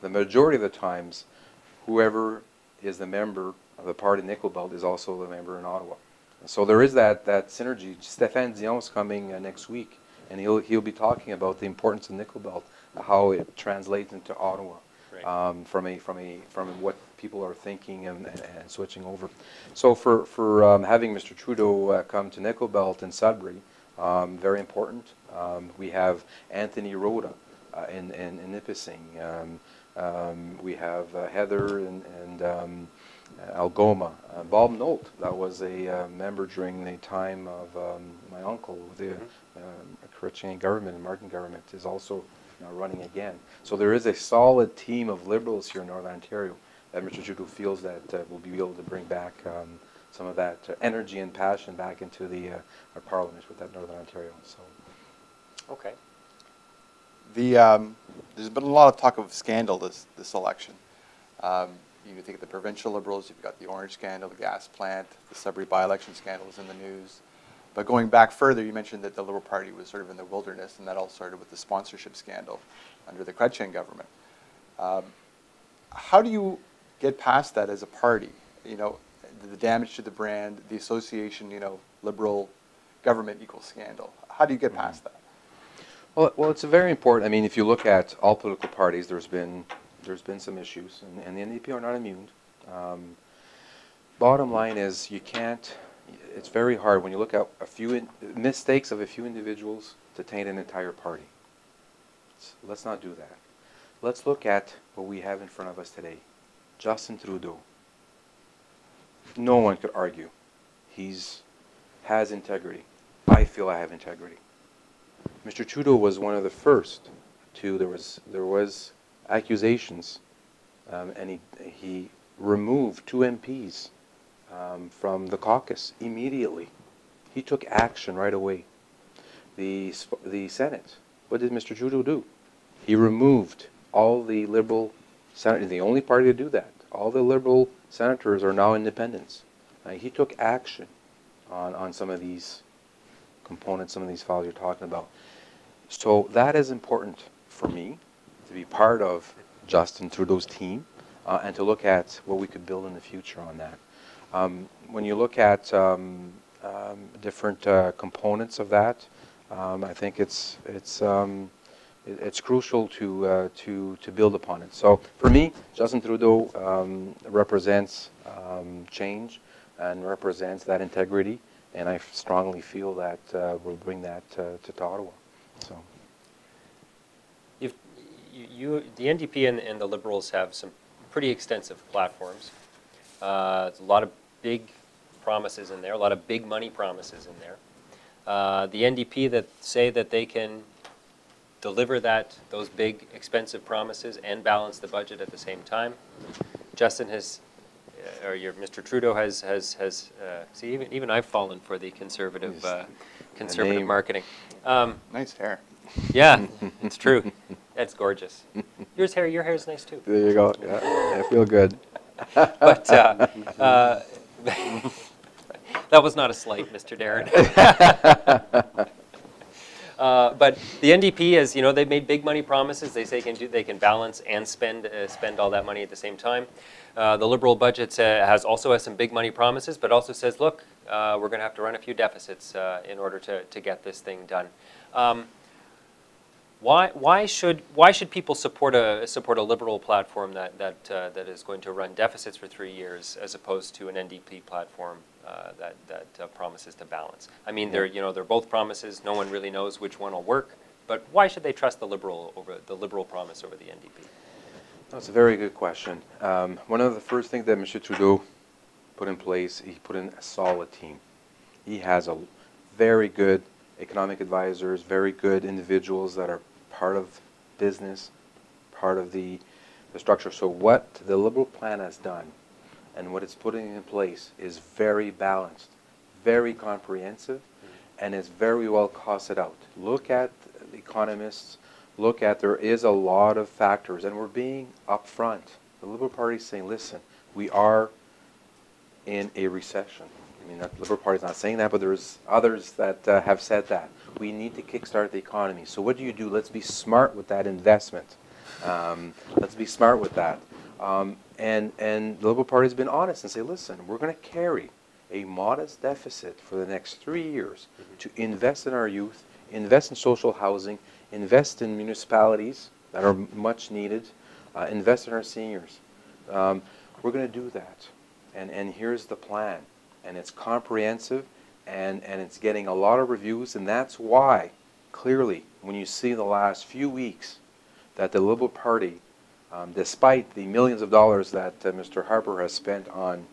the majority of the times, whoever is the member of the party Nickel Belt is also the member in Ottawa. So there is that synergy. Stéphane Dion is coming next week, and he'll be talking about the importance of Nickel Belt, how it translates into Ottawa, right. From what people are thinking and switching over. So for having Mr. Trudeau come to Nickel Belt in Sudbury, very important. We have Anthony Rhoda in Nipissing. We have Heather and Algoma. Bob Nolt, that was a member during the time of my uncle, the Chrétien government and Martin government, is also running again. So there is a solid team of Liberals here in Northern Ontario that Mr. Trudeau feels that will be able to bring back some of that energy and passion back into our Parliament with that Northern Ontario. So, okay. There's been a lot of talk of scandal this election. You think of the provincial Liberals, you've got the orange scandal, the gas plant, the Sudbury by-election scandal is in the news. But going back further, you mentioned that the Liberal Party was sort of in the wilderness, and that all started with the sponsorship scandal under the Chrétien government. How do you get past that as a party? You know, the damage to the brand, the association, you know, Liberal government equals scandal. How do you get past that? Well, it's very important. I mean, if you look at all political parties, there's been some issues, and the NDP are not immune. Bottom line is, you can't. It's very hard when you look at a few mistakes of a few individuals to taint an entire party. Let's not do that. Let's look at what we have in front of us today. Justin Trudeau. No one could argue. Has integrity. I feel I have integrity. Mr. Trudeau was one of the first to. There was accusations, and he removed 2 MPs from the caucus immediately. He took action right away. The Senate. What did Mr. Trudeau do? He removed all the Liberal senators. The only party to do that. All the Liberal senators are now independents. He took action on some of these components, some of these files you're talking about. So that is important for me to be part of Justin Trudeau's team and to look at what we could build in the future on that. When you look at different components of that, I think it's crucial to build upon it. So for me, Justin Trudeau represents change and represents that integrity, and I strongly feel that we'll bring that to Ottawa. So. The NDP and the Liberals have some pretty extensive platforms. There's a lot of big promises in there, a lot of big money promises in there. The NDP that say that they can deliver those big expensive promises and balance the budget at the same time. Justin has, Mr. Trudeau has see, even I've fallen for the conservative marketing. Nice hair. Yeah, it's true. That's gorgeous. Your hair is nice too. There you go. Yeah, I feel good. But that was not a slight, Mr. Darren. But the NDP, as you know, they've made big money promises. They say they can balance and spend all that money at the same time. The Liberal budget also has some big money promises, but also says, look, we're going to have to run a few deficits in order to get this thing done. Why should people support a Liberal platform that is going to run deficits for 3 years as opposed to an NDP platform that promises to balance? I mean, they're both promises. No one really knows which one will work. But why should they trust the Liberal promise over the NDP? That's a very good question. One of the first things that Mr. Trudeau put in place, he put in a solid team. He has a very good economic advisors, very good individuals that are part of business, part of the structure. So what the Liberal plan has done and what it's putting in place is very balanced, very comprehensive, and it's very well costed out. Look at the economists, look at, there is a lot of factors, and we're being upfront. The Liberal Party is saying, listen, we are in a recession. I mean, the Liberal Party is not saying that, but there's others that have said that. We need to kickstart the economy. So what do? Let's be smart with that investment. Let's be smart with that. And the Liberal Party has been honest and say, listen, we're going to carry a modest deficit for the next 3 years to invest in our youth, invest in social housing, invest in municipalities that are much needed, invest in our seniors. We're going to do that. And here's the plan. And it's comprehensive, and it's getting a lot of reviews, and that's why, clearly, when you see the last few weeks that the Liberal Party, despite the millions of dollars that Mr. Harper has spent on,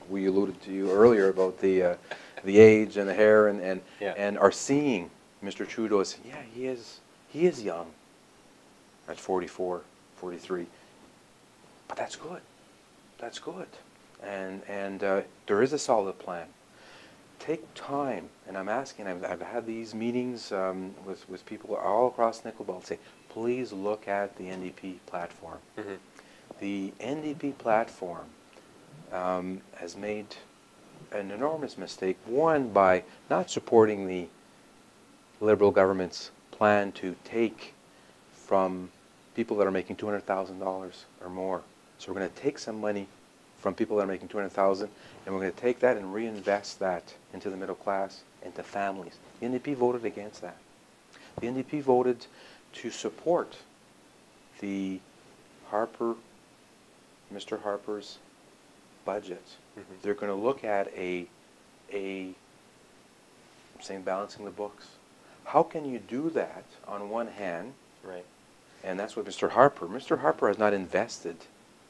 we alluded to you earlier about the age and the hair, and are seeing Mr. Trudeau as, yeah, he is young at 44, 43, but that's good. That's good. And there is a solid plan. Take time, and I'm asking, I've had these meetings with people all across Nickel Belt, say, please look at the NDP platform. The NDP platform has made an enormous mistake, one, by not supporting the Liberal government's plan to take from people that are making $200,000 or more. So we're going to take some money from people that are making $200,000, and we're going to take that and reinvest that into the middle class, into families. The NDP voted against that. The NDP voted to support the Mr. Harper's budget. They're going to look at saying balancing the books. How can you do that on one hand? Right. And that's what Mr. Harper has not invested,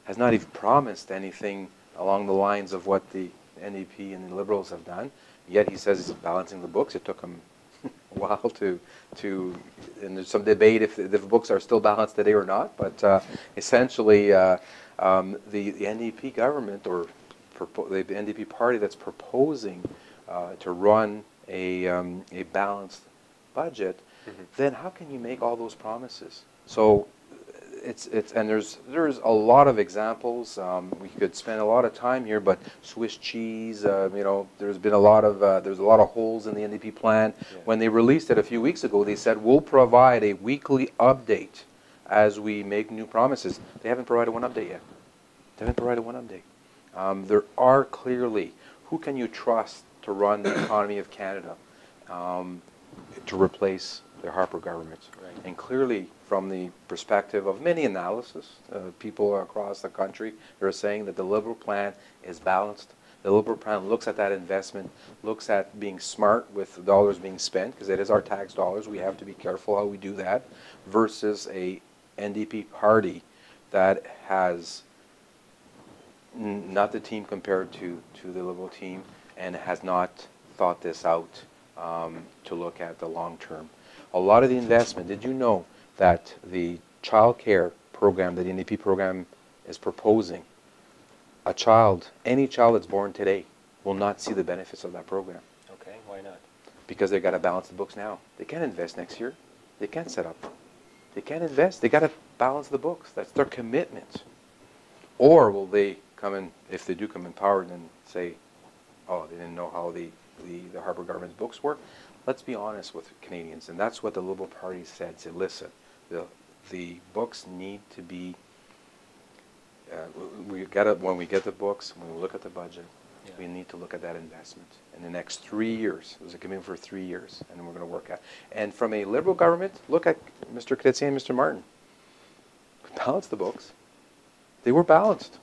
has not even promised anything along the lines of what the NDP and the Liberals have done. Yet he says he's balancing the books. It took him a while to and there's some debate if the books are still balanced today or not. But essentially, the NDP government, or the NDP party that's proposing to run a balanced budget, then how can you make all those promises? So and there's a lot of examples. We could spend a lot of time here, but Swiss cheese, there's been a lot of holes in the NDP plan. Yeah. When they released it a few weeks ago, they said we'll provide a weekly update as we make new promises. They haven't provided one update yet. They haven't provided one update. There are clearly, who can you trust to run the economy of Canada to replace the Harper government? Right. And clearly, from the perspective of many analysis, people across the country are saying that the Liberal plan is balanced. The Liberal plan looks at that investment, looks at being smart with the dollars being spent, because it is our tax dollars. We have to be careful how we do that, versus a NDP party that has not the team compared to the Liberal team, and has not thought this out to look at the long term. A lot of the investment, did you know that the child care program that the NDP program is proposing, any child that's born today will not see the benefits of that program. Okay, why not? Because they've got to balance the books now. They can't invest next year. They can't set up. They can't invest. They got to balance the books. That's their commitment. Or will they come in, if they do come in power, and say, oh, they didn't know how the Harper government's books work? Let's be honest with Canadians, and that's what the Liberal Party said. Said, listen, the books need to be. When we get the books, when we look at the budget, we need to look at that investment in the next 3 years. It was a commitment for 3 years, and we're going to work at. And from a Liberal government, look at Mr. Chrétien and Mr. Martin. Balance the books. They were balanced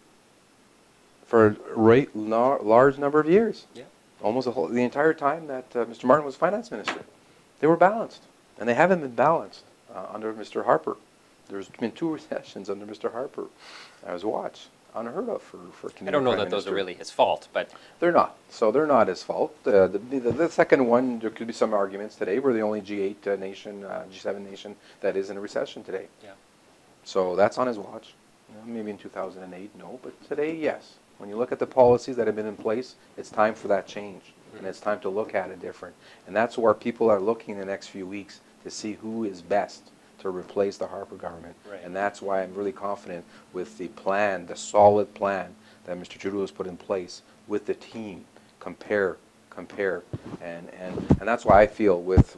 for a large number of years. Yeah. Almost the entire time that Mr. Martin was finance minister. They were balanced, and they haven't been balanced under Mr. Harper. There's been 2 recessions under Mr. Harper. I was watched. Unheard of for Canadian I don't know Prime that those Minister. are really his fault, but They're not. So they're not his fault. The second one, there could be some arguments today. We're the only G8 nation, G7 nation that is in a recession today. yeah. So that's on his watch. Maybe in 2008, no. But today, yes. When you look at the policies that have been in place, it's time for that change. And it's time to look at it different. And that's where people are looking in the next few weeks to see who is best to replace the Harper government. Right. And that's why I'm really confident with the plan, the solid plan that Mr. Trudeau has put in place with the team. Compare, and that's why I feel with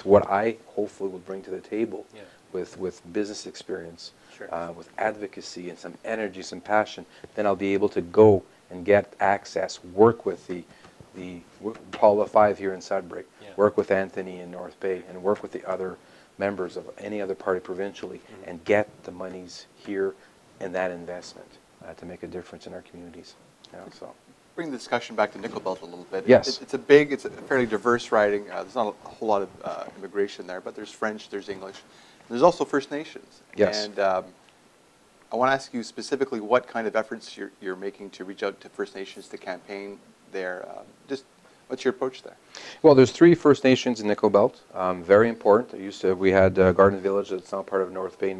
what I hopefully will bring to the table, Yeah. with business experience, Sure. with advocacy and some energy, some passion, then I'll be able to go and get access, work with the Paula 5 here in Sudbury, Yeah. work with Anthony in North Bay, and work with the other members of any other party provincially, and get the monies here in that investment to make a difference in our communities. So. Bring the discussion back to Nickel Belt a little bit. Yes. It's a fairly diverse riding. There's not a whole lot of immigration there, but there's French, there's English. There's also First Nations. Yes. And I want to ask you specifically what kind of efforts you're making to reach out to First Nations to campaign there. Just what's your approach there? Well, there's 3 First Nations in Nickel Belt. Very important. We had Garden Village that's now part of North Bay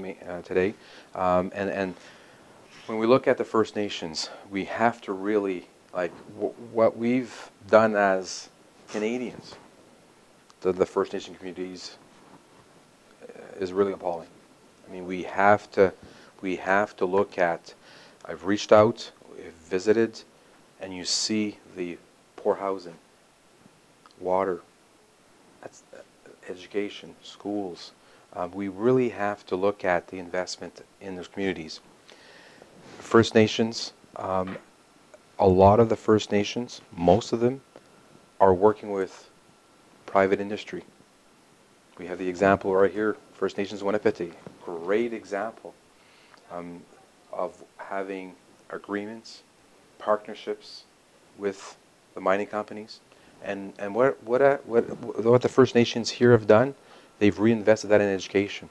today. And when we look at the First Nations, we have to really, what we've done as Canadians, the First Nation communities, is really appalling. I mean, we have to look at, I've reached out, we've visited, and you see the poor housing, water, that's education, schools. We really have to look at the investment in those communities. First Nations, a lot of the First Nations, most of them, are working with private industry. We have the example right here, First Nations Winnipeg, great example of having agreements, partnerships with the mining companies. And what the First Nations here have done, they've reinvested that in education.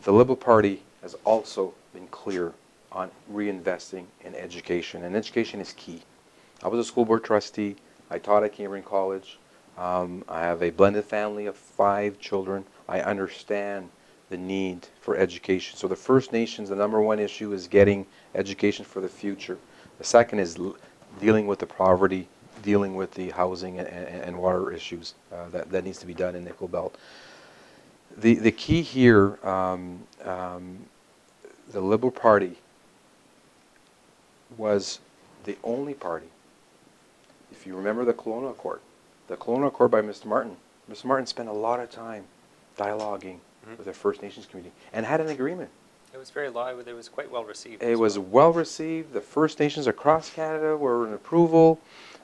The Liberal Party has also been clear on reinvesting in education, and education is key. I was a school board trustee. I taught at Cambrian College. I have a blended family of 5 children. I understand the need for education. So the First Nations, the #1 issue is getting education for the future. The second is dealing with the poverty, dealing with the housing and water issues that needs to be done in Nickel Belt. The key here, the Liberal Party was the only party. If you remember the Colonial Accord by Mr. Martin. Mr. Martin spent a lot of time dialoguing with the First Nations community and had an agreement. It was very live. It was quite well received. It was well received. The First Nations across Canada were in approval.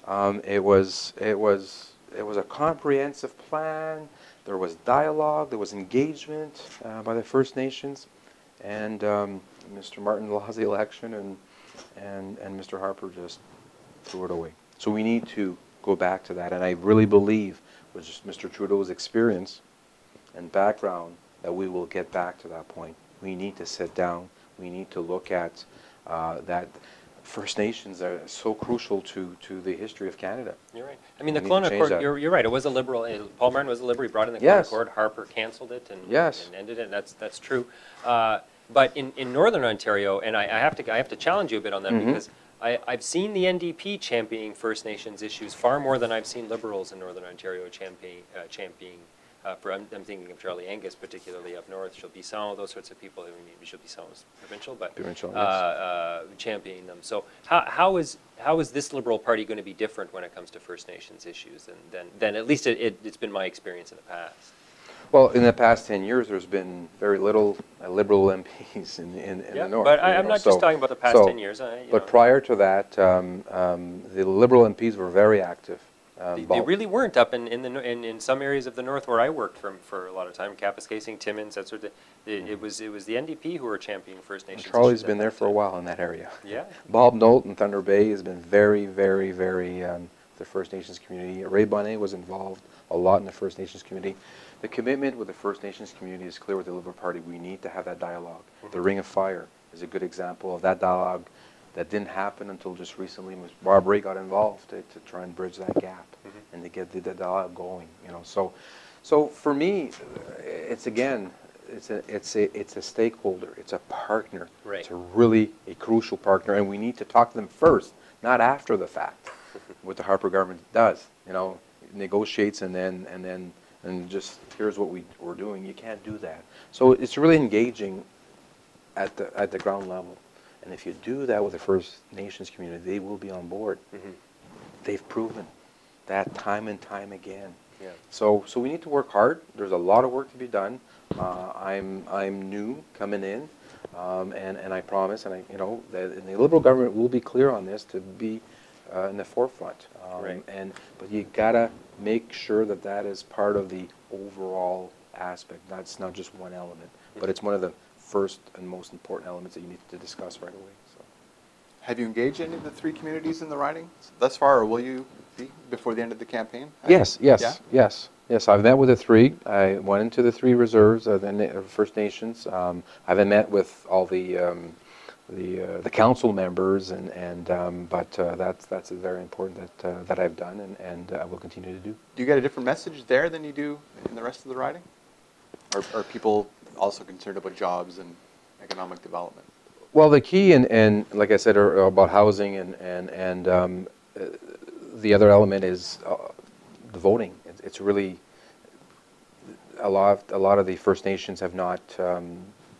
It was a comprehensive plan. There was dialogue. There was engagement by the First Nations, and Mr. Martin lost the election, and Mr. Harper just threw it away. So we need to go back to that, and I really believe with just Mr. Trudeau's experience and background that we will get back to that point. We need to sit down. We need to look at that. First Nations are so crucial to the history of Canada. You're right. I mean, the Colonial Accord, you're right. It was a Liberal. Paul Martin was a Liberal. He brought in the Colonial Accord. Harper canceled it and ended it, and that's true. But in Northern Ontario, and I have to challenge you a bit on that because I've seen the NDP championing First Nations issues far more than I've seen Liberals in Northern Ontario championing. I'm thinking of Charlie Angus, particularly up north, Chilby-Saint, those sorts of people. I mean, Chilby-Saint was provincial, but championing them. So how is this Liberal Party going to be different when it comes to First Nations issues than at least it's been my experience in the past? Well, in the past 10 years, there's been very little Liberal MPs in the North. But I'm not just talking about the past 10 years. But prior to that, the Liberal MPs were very active. They really weren't up in some areas of the North where I worked for a lot of time, Kapuskasing, Timmins, that sort of. It was the NDP who were championing First Nations. Charlie's been there for a while in that area. Yeah. Bob Nolt in Thunder Bay has been very, very, very the First Nations community. Ray Bonnet was involved a lot in the First Nations community. The commitment with the First Nations community is clear with the Liberal Party. We need to have that dialogue. The Ring of Fire is a good example of that dialogue that didn't happen until just recently. Bob Ray got involved to try and bridge that gap and to get the dialogue going. You know, so for me, it's again, it's a stakeholder, it's a partner. Right. It's really a crucial partner, and we need to talk to them first, not after the fact. What the Harper government does, you know, negotiates and just here's what we're doing. You can't do that. So it's really engaging at the ground level. And if you do that with the First Nations community, they will be on board. They've proven that time and time again. Yeah. So we need to work hard. There's a lot of work to be done. I'm new coming in, and I promise, and that the Liberal government will be clear on this to be in the forefront. Right. But you gotta make sure that that is part of the overall aspect. That's not just one element, but it's one of the first and most important elements that you need to discuss right away. So. Have you engaged any of the 3 communities in the riding thus far, or will you be before the end of the campaign? Yes. Yeah? Yes, I've met with the 3. I went into the 3 reserves, the First Nations. I haven't met with all the council members, but that's very important that I've done, and I will continue to do. Do you get a different message there than you do in the rest of the riding? Are people also concerned about jobs and economic development? Well, the key, and like I said, are about housing, and the other element is the voting. It's really a lot of the First Nations have not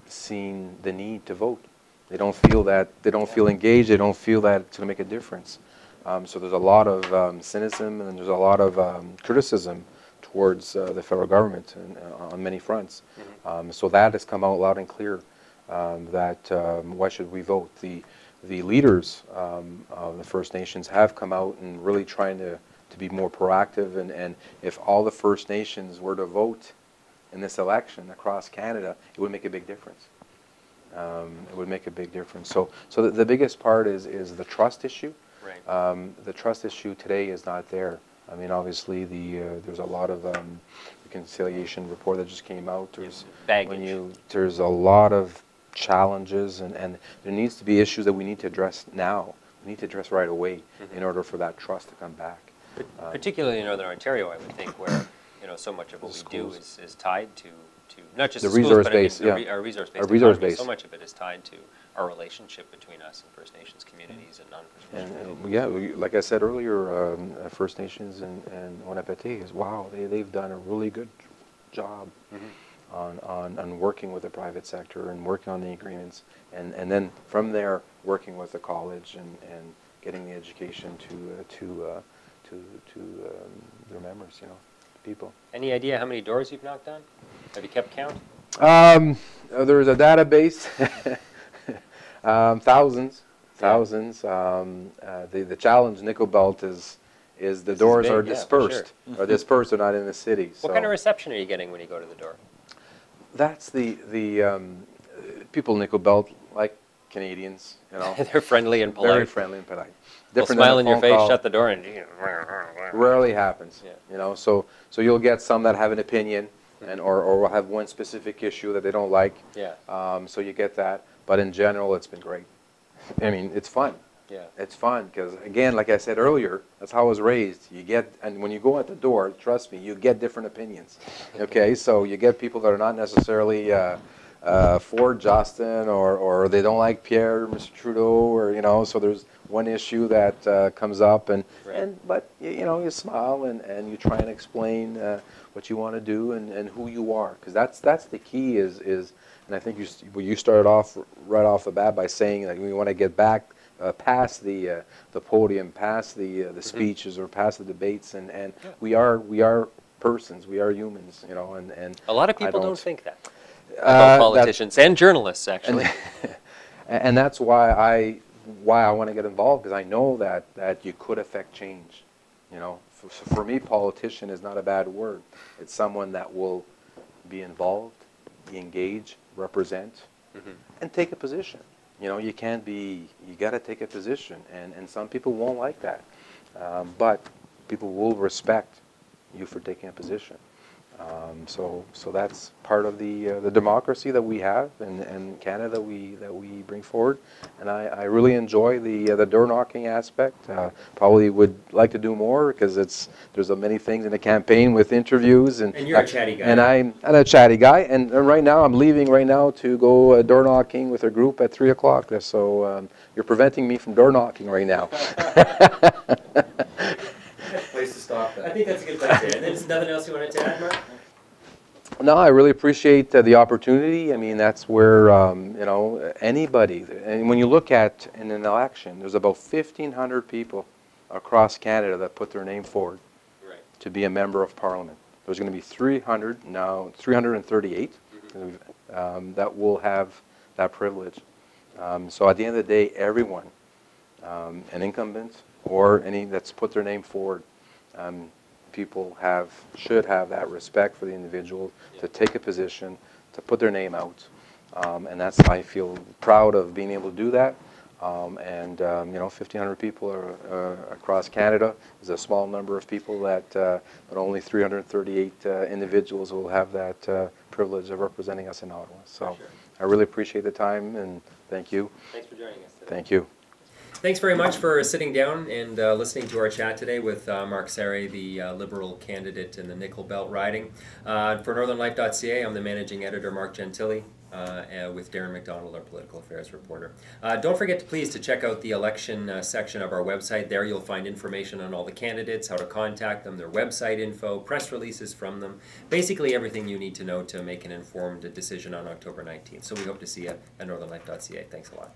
seen the need to vote. They don't feel that. They don't feel engaged. They don't feel that it's going to make a difference. So there's a lot of cynicism, and there's a lot of criticism towards the federal government on many fronts. So that has come out loud and clear. That why should we vote? The leaders of the First Nations have come out and really trying to be more proactive, and if all the First Nations were to vote in this election across Canada, it would make a big difference. It would make a big difference. So the biggest part is the trust issue. Right. The trust issue today is not there. I mean, obviously, there's a lot of reconciliation report that just came out. There's baggage. There's a lot of challenges, and there needs to be issues that we need to address now. We need to address right away in order for that trust to come back. Particularly in Northern Ontario, I would think, where so much of what we do is tied to not just the schools, resource but base, our resource-based resource economy. base. So much of it is tied to our relationship between us and First Nations communities and non-First Nations communities. Yeah, like I said earlier, First Nations and Wanapete is they've done a really good job on working with the private sector and working on the agreements, and then from there working with the college and getting the education to their members, people. Any idea how many doors you've knocked on? Have you kept count? There's a database, thousands. The challenge, Nickel Belt, is the doors are dispersed. Are dispersed, or not in the city. What kind of reception are you getting when you go to the door? That's the people in Nickel Belt, like Canadians, They're friendly and polite. very friendly and polite. They'll Different smile than in a your phone face, call. shut the door, and Rarely happens. Yeah. So you'll get some that have an opinion, or will have one specific issue that they don't like. Yeah. So you get that, but in general, it's been great. I mean, it's fun. Yeah. It's fun because, again, like I said earlier, that's how I was raised. And when you go at the door, trust me, you get different opinions. Okay, so you get people that are not necessarily for Justin, or they don't like Pierre, Mr. Trudeau, or so there's one issue that comes up, but you smile and you try and explain what you want to do and who you are, because that's the key is, and I think you started off right off the bat by saying that we want to get back past the podium, past the speeches, or past the debates, and we are persons, we are humans, and a lot of people don't think that about politicians and journalists, actually. And that's why I want to get involved, because I know that you could affect change. For me, politician is not a bad word. It's someone that will be involved, be engaged, represent, and take a position. You can't be. You got to take a position, and some people won't like that. But people will respect you for taking a position. So that's part of the democracy that we have in Canada that we bring forward, and I really enjoy the door knocking aspect. Probably would like to do more because there's many things in the campaign with interviews and you're a chatty guy. and I'm a chatty guy, and right now I'm leaving right now to go door knocking with a group at 3 o'clock. So you're preventing me from door knocking right now. Place to stop. I think that's a good place to end. And there's nothing else you wanted to add, Mark? No, I really appreciate the opportunity. I mean, that's where, you know, anybody, and when you look at in an election, there's about 1,500 people across Canada that put their name forward to be a member of Parliament. There's going to be 338 that will have that privilege. So at the end of the day, everyone, an incumbent or any that's put their name forward, people should have that respect for the individual to take a position, to put their name out, and I feel proud of being able to do that. You know, 1,500 people are across Canada is a small number of people but only 338 individuals will have that privilege of representing us in Ottawa. So I really appreciate the time, and thank you. Thanks for joining us today. Thank you. Thanks very much for sitting down and listening to our chat today with Marc Serré, the Liberal candidate in the Nickel Belt riding. For NorthernLife.ca, I'm the managing editor, Mark Gentili, with Darren McDonald, our political affairs reporter. Don't forget to check out the election section of our website. There you'll find information on all the candidates, how to contact them, their website info, press releases from them, basically everything you need to know to make an informed decision on October 19th. So we hope to see you at NorthernLife.ca. Thanks a lot.